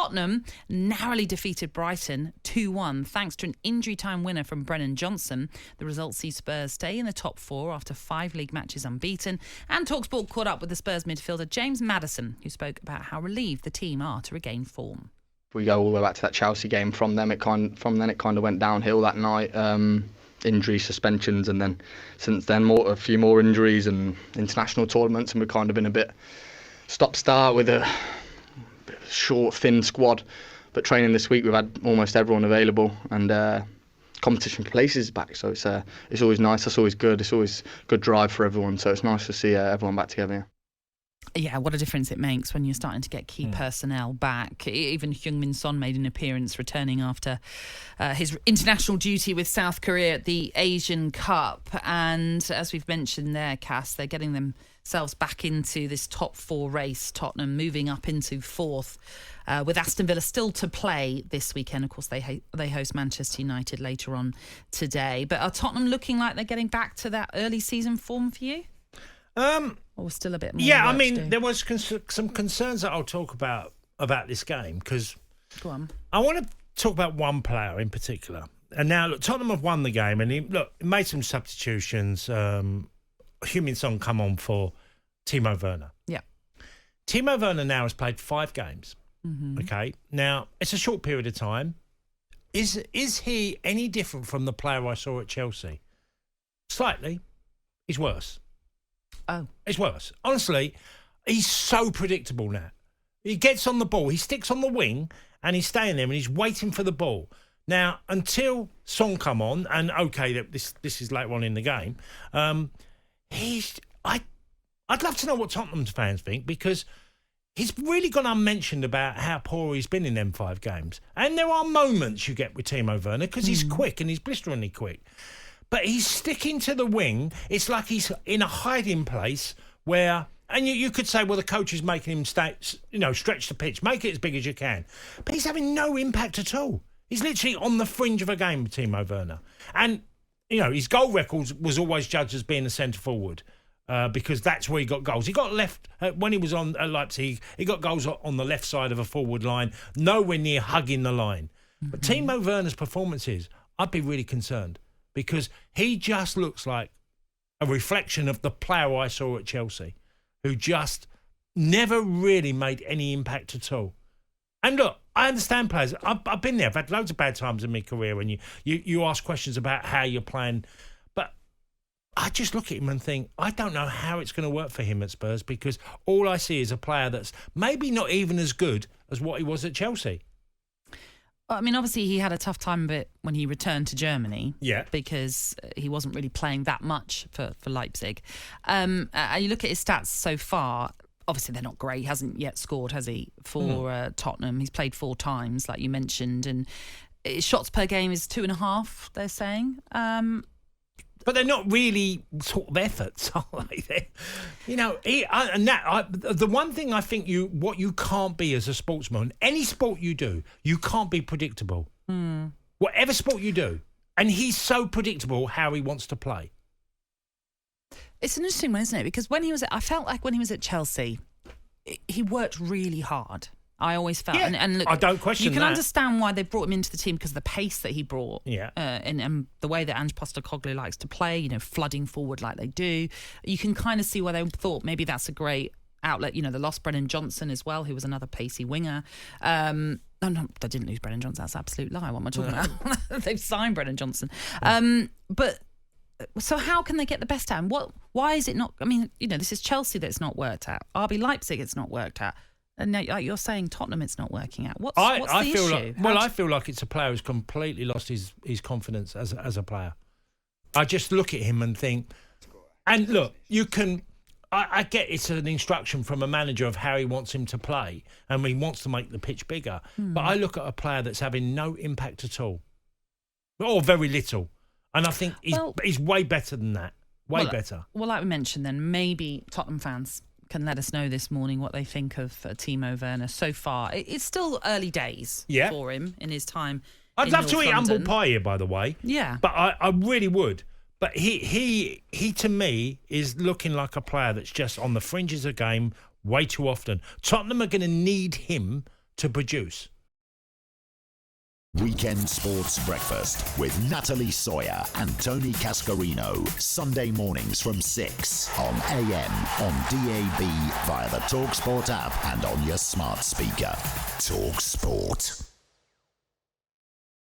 Tottenham narrowly defeated Brighton 2-1 thanks to an injury-time winner from Brennan Johnson. The result sees Spurs stay in the top 4 after 5 league matches unbeaten. And talkSPORT caught up with the Spurs midfielder James Maddison, who spoke about how relieved the team are to regain form. We go all the way back to that Chelsea game. From then it kind of went downhill that night. Injuries, suspensions, and then since then a few more injuries and international tournaments, and we've kind of been a bit stop-start with a bit of a short, thin squad. But training this week, we've had almost everyone available, and competition for places is back. So it's always nice. That's always good. It's always good drive for everyone. So it's nice to see everyone back together. Yeah, what a difference it makes when you're starting to get key personnel back. Even Heung-min Son made an appearance returning after his international duty with South Korea at the Asian Cup. And as we've mentioned there, Cass, they're getting themselves back into this top 4 race. Tottenham moving up into 4th with Aston Villa still to play this weekend. Of course, they host Manchester United later on today. But are Tottenham looking like they're getting back to that early season form for you? Or still a bit more? Yeah, I mean, there was some concerns that I'll talk about this game, because I want to talk about one player in particular. And now, look, Tottenham have won the game, and he made some substitutions. Heung-min Son come on for Timo Werner. Yeah. Timo Werner now has played 5 games. Mm-hmm. Okay, now it's a short period of time. Is he any different from the player I saw at Chelsea? Slightly. He's worse. Oh. It's worse. Honestly, he's so predictable now. He gets on the ball, he sticks on the wing, and he's staying there and he's waiting for the ball. Now, until Son come on, and okay, this is later on in the game, I'd love to know what Tottenham's fans think, because he's really gone unmentioned about how poor he's been in them 5 games. And there are moments you get with Timo Werner, because he's quick and he's blisteringly quick. But he's sticking to the wing. It's like he's in a hiding place where, and you could say, well, the coach is making him stretch the pitch, make it as big as you can. But he's having no impact at all. He's literally on the fringe of a game with Timo Werner. And, his goal record was always judged as being a centre forward because that's where he got goals. He got left, when he was on at Leipzig, he got goals on the left side of a forward line, nowhere near hugging the line. Mm-hmm. But Timo Werner's performances, I'd be really concerned, because he just looks like a reflection of the player I saw at Chelsea, who just never really made any impact at all. And look, I understand players. I've been there. I've had loads of bad times in my career when you ask questions about how you're playing. But I just look at him and think, I don't know how it's going to work for him at Spurs, because all I see is a player that's maybe not even as good as what he was at Chelsea. I mean, obviously, he had a tough time of it when he returned to Germany. Yeah. Because he wasn't really playing that much for Leipzig. You look at his stats so far, obviously they're not great. He hasn't yet scored, has he, for Tottenham. He's played 4 times, like you mentioned, and his shots per game is 2.5, they're saying. But they're not really sort of efforts, are they? The one thing I think what you can't be as a sportsman, any sport you do, you can't be predictable. Whatever sport you do. And he's so predictable how he wants to play. It's an interesting one, isn't it? Because I felt like when he was at Chelsea, he worked really hard. I always felt, and look, I don't question that. You can understand why they brought him into the team, because of the pace that he brought, and the way that Ange Postecoglou likes to play, flooding forward like they do. You can kind of see why they thought maybe that's a great outlet. They lost Brennan Johnson as well, who was another pacey winger. No, they didn't lose Brennan Johnson. That's an absolute lie. What am I talking about? They've signed Brennan Johnson. But so how can they get the best out of him? Why is it not? I mean, this is Chelsea that's not worked out. RB Leipzig, it's not worked out. And now, like you're saying, Tottenham, it's not working out. What's the issue? I feel like it's a player who's completely lost his confidence as a player. I just look at him and think, and look, you can. I get it's an instruction from a manager of how he wants him to play, and he wants to make the pitch bigger. But I look at a player that's having no impact at all, or very little, and I think he's way better than that. Way better. Well, like we mentioned, then maybe Tottenham fans can let us know this morning what they think of Timo Werner so far. It's still early days for him in his time. I'd love to eat humble pie here, by the way. Yeah. But I really would. But he to me is looking like a player that's just on the fringes of game way too often. Tottenham are going to need him to produce. Weekend Sports Breakfast with Natalie Sawyer and Tony Cascarino. Sunday mornings from 6 on AM, on DAB, via the talkSPORT app and on your smart speaker. talkSPORT.